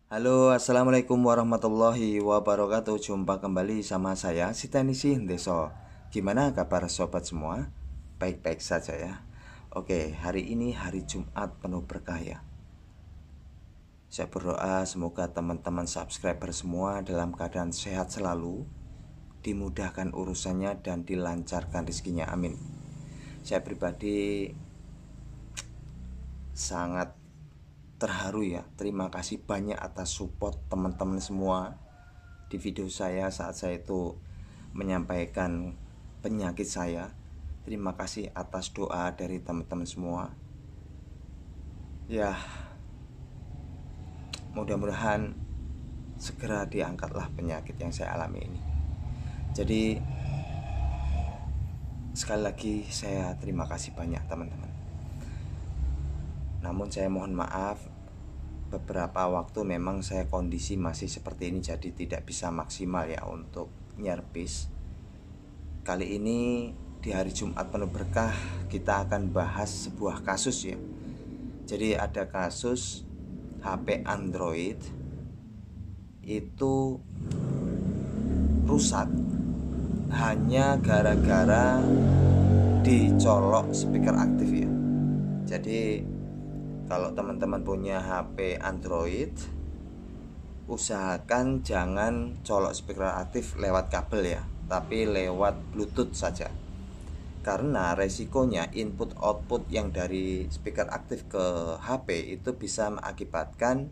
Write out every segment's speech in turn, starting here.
Halo, assalamualaikum warahmatullahi wabarakatuh. Jumpa kembali sama saya, Sitanisi Deso. Gimana kabar sobat semua? Baik-baik saja ya. Oke, hari ini hari Jumat penuh berkah ya. Saya berdoa semoga teman-teman subscriber semua dalam keadaan sehat selalu, dimudahkan urusannya dan dilancarkan rezekinya. Amin. Saya pribadi sangat terharu ya. Terima kasih banyak atas support teman-teman semua di video saya saat saya itu menyampaikan penyakit saya. Terima kasih atas doa dari teman-teman semua. Ya, mudah-mudahan segera diangkatlah penyakit yang saya alami ini. Jadi sekali lagi saya terima kasih banyak teman-teman. Namun saya mohon maaf, beberapa waktu memang saya kondisi masih seperti ini, jadi tidak bisa maksimal ya untuk nyervis. Kali ini di hari Jumat penuh berkah kita akan bahas sebuah kasus ya. Jadi ada kasus HP Android itu rusak hanya gara-gara dicolok speaker aktif ya. Jadi kalau teman-teman punya HP Android, usahakan jangan colok speaker aktif lewat kabel ya, tapi lewat Bluetooth saja. Karena resikonya input output yang dari speaker aktif ke HP itu bisa mengakibatkan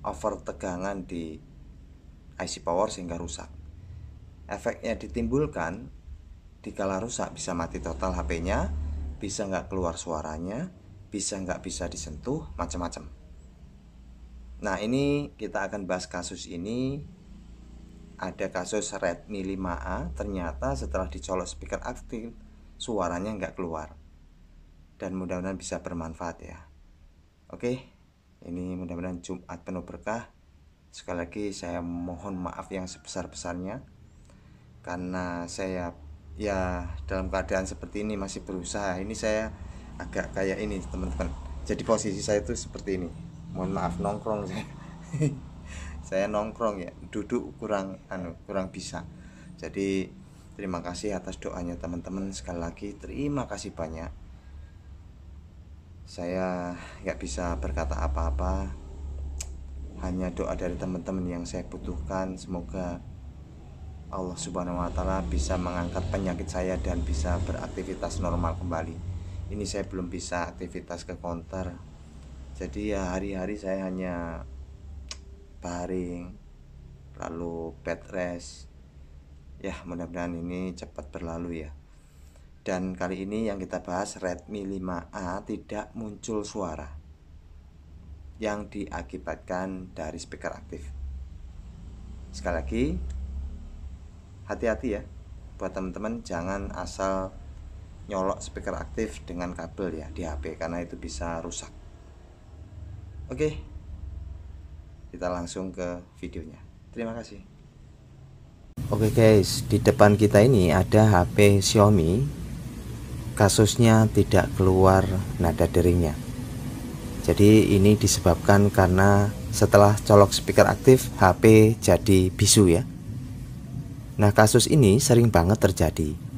over tegangan di IC power sehingga rusak. Efeknya ditimbulkan dikala rusak bisa mati total HP-nya, bisa nggak keluar suaranya, bisa nggak bisa disentuh, macam-macam. Nah ini kita akan bahas kasus ini. Ada kasus Redmi 5A, ternyata setelah dicolok speaker aktif suaranya nggak keluar. Dan mudah-mudahan bisa bermanfaat ya. Oke, ini mudah-mudahan Jumat penuh berkah. Sekali lagi saya mohon maaf yang sebesar-besarnya, karena saya ya dalam keadaan seperti ini masih berusaha. Ini saya agak kayak ini teman-teman, jadi posisi saya itu seperti ini, mohon maaf nongkrong saya saya nongkrong ya, duduk kurang bisa. Jadi terima kasih atas doanya teman-teman. Sekali lagi terima kasih banyak. Saya nggak bisa berkata apa-apa, hanya doa dari teman-teman yang saya butuhkan. Semoga Allah Subhanahu wa Ta'ala bisa mengangkat penyakit saya dan bisa beraktivitas normal kembali. Ini saya belum bisa aktivitas ke counter, jadi ya hari-hari saya hanya baring lalu bed rest. Ya mudah-mudahan ini cepat berlalu ya. Dan kali ini yang kita bahas Redmi 5A tidak muncul suara yang diakibatkan dari speaker aktif. Sekali lagi hati-hati ya buat teman-teman, jangan asal nyolok speaker aktif dengan kabel ya di HP, karena itu bisa rusak. Oke, kita langsung ke videonya. Terima kasih. Oke guys, di depan kita ini ada HP Xiaomi. Kasusnya tidak keluar nada deringnya. Jadi ini disebabkan karena setelah colok speaker aktif HP jadi bisu ya. Nah kasus ini sering banget terjadi.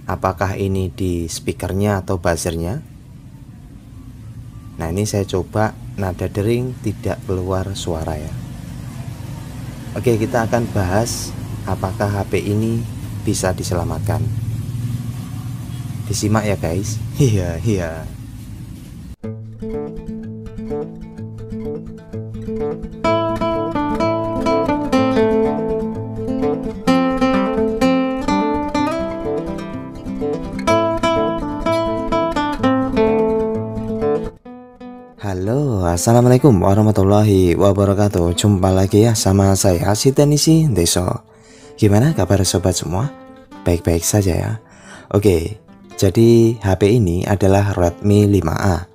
Apakah ini di speakernya atau buzzernya? Nah ini saya coba nada dering tidak keluar suara ya. Oke, kita akan bahas apakah HP ini bisa diselamatkan. Disimak ya guys. Iya. Halo, assalamualaikum warahmatullahi wabarakatuh. Jumpa lagi ya sama saya Sitanisi Deso. Gimana kabar sobat semua? Baik-baik saja ya. Oke, jadi HP ini adalah Redmi 5A.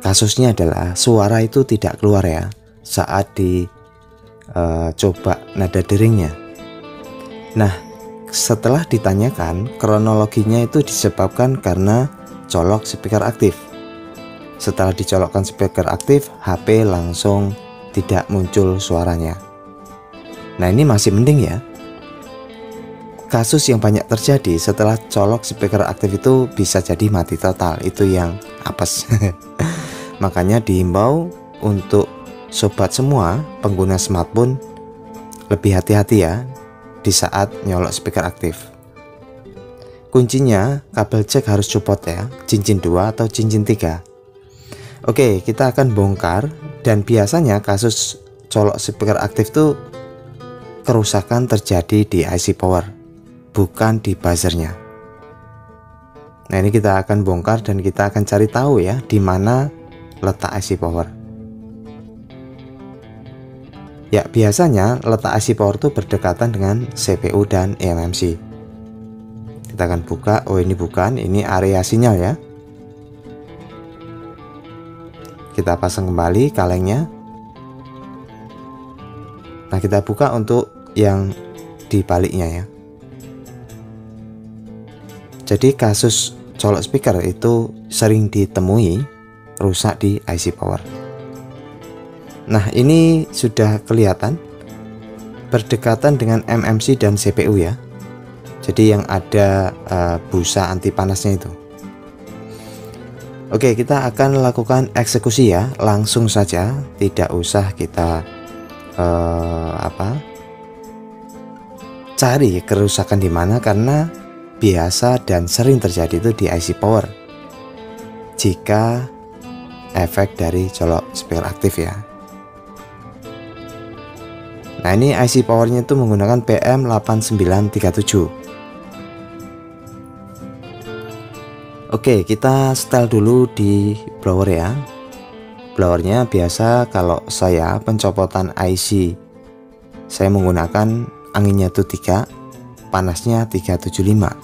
Kasusnya adalah suara itu tidak keluar ya saat coba nada deringnya. Nah, setelah ditanyakan kronologinya itu disebabkan karena colok speaker aktif. setelah dicolokkan speaker aktif, HP langsung tidak muncul suaranya. Nah, ini masih mending ya. Kasus yang banyak terjadi setelah colok speaker aktif itu bisa jadi mati total, itu yang apes. Makanya diimbau untuk sobat semua pengguna smartphone lebih hati-hati ya di saat nyolok speaker aktif. Kuncinya kabel jack harus support ya, cincin 2 atau cincin 3. Oke, kita akan bongkar, dan biasanya kasus colok speaker aktif tuh kerusakan terjadi di IC power, bukan di buzzernya. Nah, ini kita akan bongkar dan kita akan cari tahu ya di mana letak IC power. Ya, biasanya letak IC power itu berdekatan dengan CPU dan eMMC. Kita akan buka. Oh, ini bukan, ini area sinyal ya. Kita pasang kembali kalengnya. Nah, kita buka untuk yang di baliknya ya. Jadi kasus colok speaker itu sering ditemui rusak di IC power. Nah, ini sudah kelihatan berdekatan dengan eMMC dan CPU ya. Jadi yang ada busa anti panasnya itu. Oke, kita akan lakukan eksekusi ya, langsung saja, tidak usah kita cari kerusakan di mana, karena biasa dan sering terjadi itu di IC power jika efek dari colok speaker aktif ya. Nah, ini IC powernya itu menggunakan PM8937. Oke, kita setel dulu di blower ya. Blowernya biasa kalau saya pencopotan IC, saya menggunakan anginnya itu 3, panasnya 375.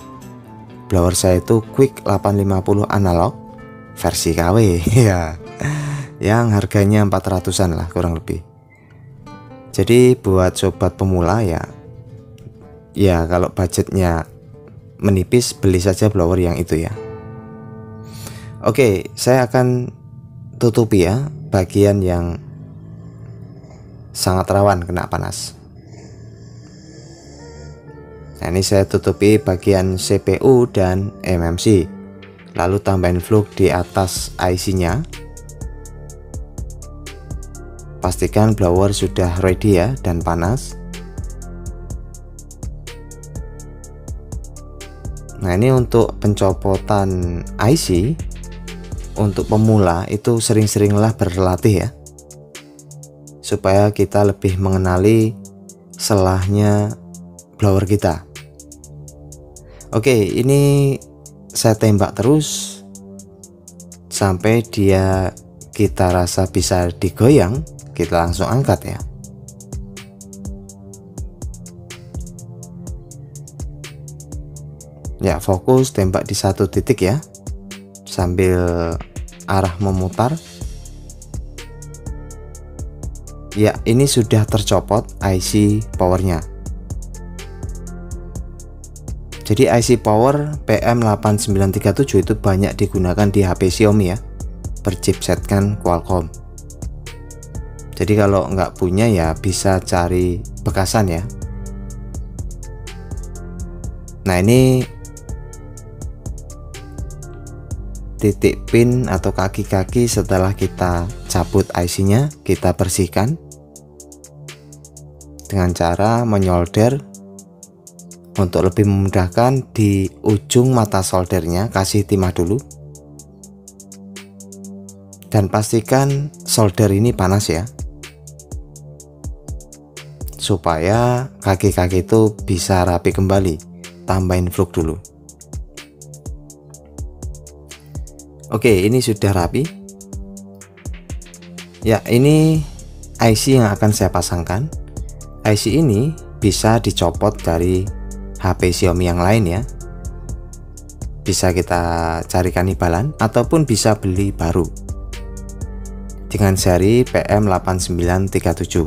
Blower saya itu Quick 850 analog versi KW ya, yang harganya 400-an lah kurang lebih. Jadi buat sobat pemula ya kalau budgetnya menipis, beli saja blower yang itu ya. Oke, saya akan tutupi ya bagian yang sangat rawan kena panas. Nah, ini saya tutupi bagian CPU dan eMMC, lalu tambahin flux di atas IC-nya. Pastikan blower sudah ready ya dan panas. Nah, ini untuk pencopotan IC untuk pemula itu sering-seringlah berlatih ya, supaya kita lebih mengenali selahnya blower kita. Oke, ini saya tembak terus sampai kita rasa bisa digoyang, kita langsung angkat ya. Ya, fokus tembak di satu titik ya, sambil arah memutar. Ya, ini sudah tercopot IC powernya. Jadi IC power PM8937 itu banyak digunakan di HP Xiaomi ya, berchipsetkan Qualcomm. Jadi kalau nggak punya ya bisa cari bekasan ya. Nah, ini titik pin atau kaki-kaki setelah kita cabut IC-nya, kita bersihkan dengan cara menyolder. Untuk lebih memudahkan, di ujung mata soldernya kasih timah dulu, dan pastikan solder ini panas ya, supaya kaki-kaki itu bisa rapi kembali. Tambahin flux dulu. Oke, ini sudah rapi ya. Ini IC yang akan saya pasangkan. IC ini bisa dicopot dari HP Xiaomi yang lain ya, bisa kita carikan imbalan ataupun bisa beli baru dengan seri PM8937.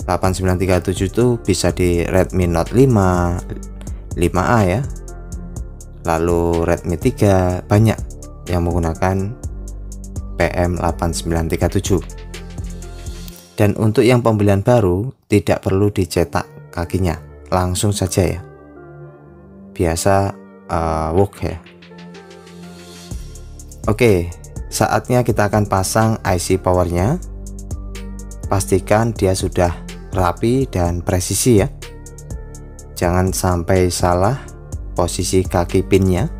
8937 itu bisa di Redmi Note 5, 5A ya, lalu Redmi 3, banyak yang menggunakan PM8937. Dan untuk yang pembelian baru tidak perlu dicetak kakinya, langsung saja ya, biasa work ya. Oke, saatnya kita akan pasang IC powernya. Pastikan dia sudah rapi dan presisi ya, jangan sampai salah posisi kaki pinnya.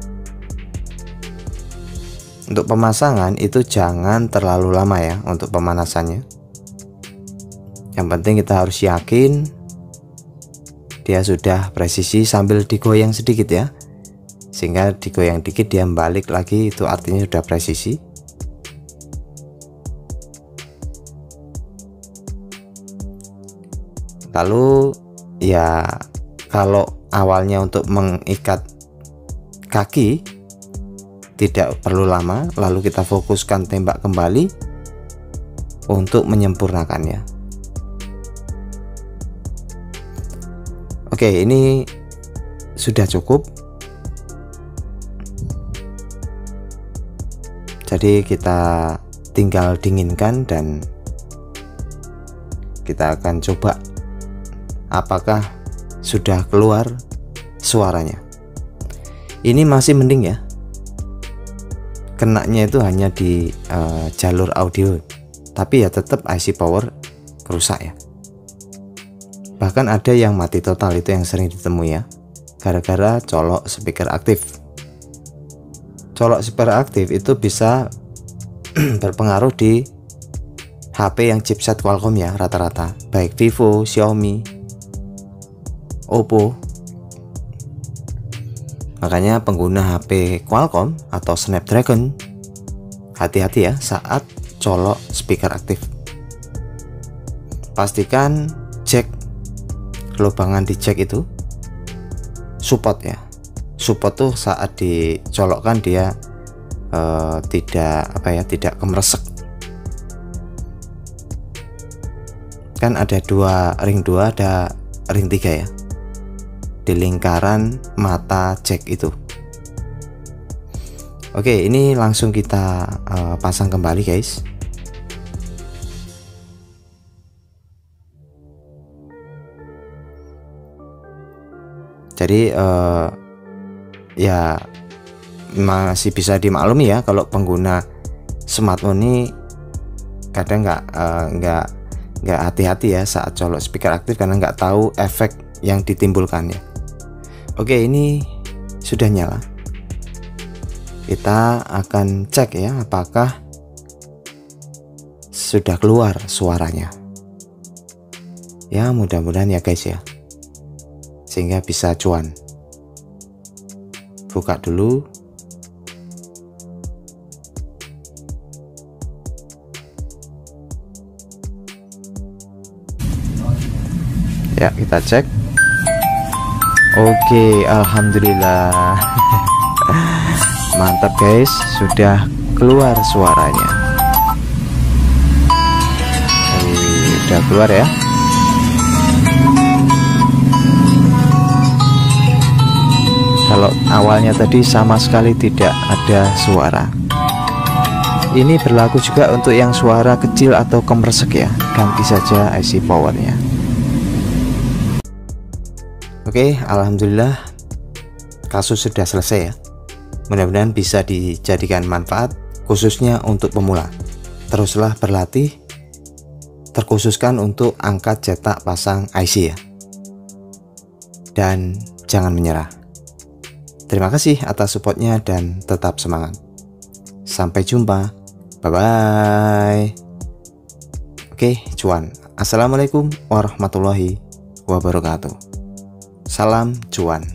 Untuk pemasangan itu jangan terlalu lama ya untuk pemanasannya. Yang penting kita harus yakin dia sudah presisi sambil digoyang sedikit ya, sehingga digoyang dikit dia balik lagi, itu artinya sudah presisi. Lalu ya, kalau awalnya untuk mengikat kaki tidak perlu lama, lalu kita fokuskan tembak kembali untuk menyempurnakannya. Oke, ini sudah cukup. Jadi kita tinggal dinginkan dan kita akan coba apakah sudah keluar suaranya. Ini masih mending ya, kenanya itu hanya di jalur audio, tapi ya tetap IC power kerusak ya. Bahkan ada yang mati total, itu yang sering ditemui ya, gara-gara colok speaker aktif. Colok speaker aktif itu bisa berpengaruh di HP yang chipset Qualcomm ya, rata-rata baik Vivo, Xiaomi, Oppo. Makanya pengguna HP Qualcomm atau Snapdragon hati-hati ya saat colok speaker aktif. Pastikan jack, lubangan di jack itu support ya. Support tuh saat dicolokkan dia tidak kemeresek. Kan ada ring 2, ada ring 3 ya, di lingkaran mata jack itu. Oke, ini langsung kita pasang kembali guys. Jadi ya masih bisa dimaklumi ya kalau pengguna smartphone ini kadang nggak hati-hati ya saat colok speaker aktif, karena nggak tahu efek yang ditimbulkannya. Oke, ini sudah nyala. Kita akan cek ya apakah sudah keluar suaranya. Ya mudah-mudahan ya guys ya, sehingga bisa cuan. Buka dulu. Ya, kita cek. Oke, alhamdulillah. Mantap guys, sudah keluar suaranya. Sudah keluar ya. Kalau awalnya tadi sama sekali tidak ada suara. Ini berlaku juga untuk yang suara kecil atau kemeresek ya, ganti saja IC powernya. Oke, alhamdulillah kasus sudah selesai ya. Mudah-mudahan bisa dijadikan manfaat khususnya untuk pemula. Teruslah berlatih, terkhususkan untuk angkat cetak pasang IC ya. Dan jangan menyerah. Terima kasih atas supportnya dan tetap semangat. Sampai jumpa. Bye-bye. Oke, cuan. Assalamualaikum warahmatullahi wabarakatuh. Salam cuan.